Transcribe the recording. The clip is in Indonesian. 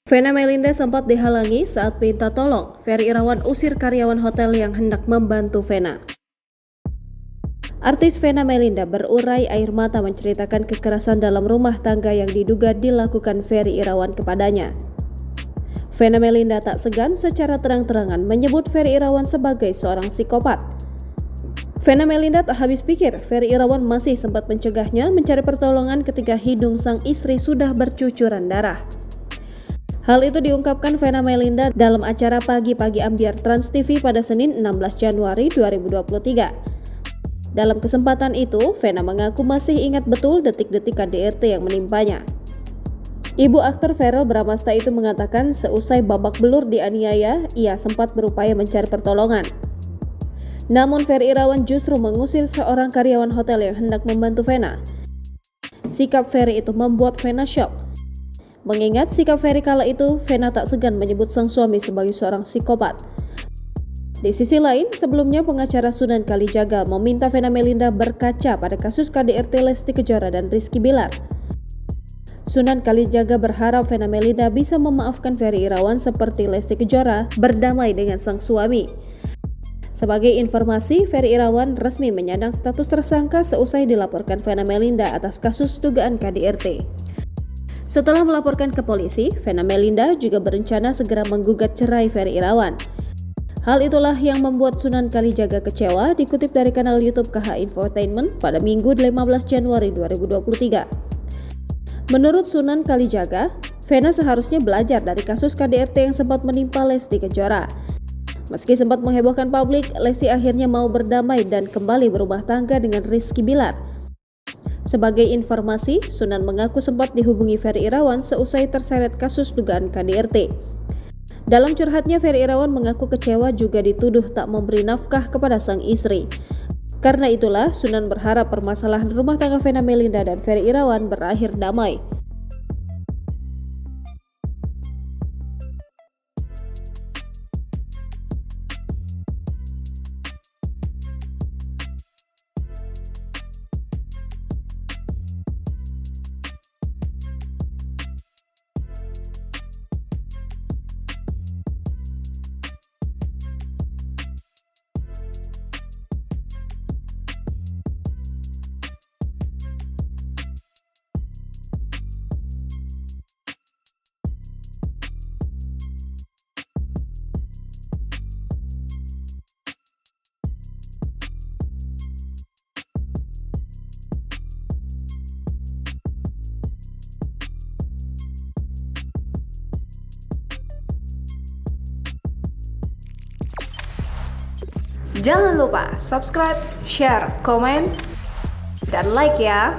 Vena Melinda sempat dihalangi saat minta tolong. Ferry Irawan usir karyawan hotel yang hendak membantu Vena. Artis Vena Melinda berurai air mata menceritakan kekerasan dalam rumah tangga yang diduga dilakukan Ferry Irawan kepadanya. Vena Melinda tak segan secara terang-terangan menyebut Ferry Irawan sebagai seorang psikopat. Vena Melinda tak habis pikir Ferry Irawan masih sempat mencegahnya mencari pertolongan ketika hidung sang istri sudah bercucuran darah. Hal itu diungkapkan Vena Melinda dalam acara Pagi-Pagi Ambyar Trans TV pada Senin 16 Januari 2023. Dalam kesempatan itu, Vena mengaku masih ingat betul detik-detik KDRT yang menimpanya. Ibu aktor Verrell Bramasta itu mengatakan seusai babak belur dianiaya, ia sempat berupaya mencari pertolongan. Namun Ferry Irawan justru mengusir seorang karyawan hotel yang hendak membantu Vena. Sikap Ferry itu membuat Vena syok. Mengingat sikap Ferry kala itu, Vena tak segan menyebut sang suami sebagai seorang psikopat. Di sisi lain, sebelumnya pengacara Sunan Kalijaga meminta Vena Melinda berkaca pada kasus KDRT Lesti Kejora dan Rizky Bilar. Sunan Kalijaga berharap Vena Melinda bisa memaafkan Ferry Irawan seperti Lesti Kejora berdamai dengan sang suami. Sebagai informasi, Ferry Irawan resmi menyandang status tersangka seusai dilaporkan Vena Melinda atas kasus dugaan KDRT. Setelah melaporkan ke polisi, Vena Melinda juga berencana segera menggugat cerai Ferry Irawan. Hal itulah yang membuat Sunan Kalijaga kecewa, dikutip dari kanal YouTube KH Infotainment pada Minggu 15 Januari 2023. Menurut Sunan Kalijaga, Vena seharusnya belajar dari kasus KDRT yang sempat menimpa Lesti Kejora. Meski sempat menghebohkan publik, Lesti akhirnya mau berdamai dan kembali berumah tangga dengan Rizky Bilar. Sebagai informasi, Sunan mengaku sempat dihubungi Ferry Irawan seusai terseret kasus dugaan KDRT. Dalam curhatnya, Ferry Irawan mengaku kecewa juga dituduh tak memberi nafkah kepada sang istri. Karena itulah, Sunan berharap permasalahan rumah tangga Vena Melinda dan Ferry Irawan berakhir damai. Jangan lupa subscribe, share, komen, dan like ya.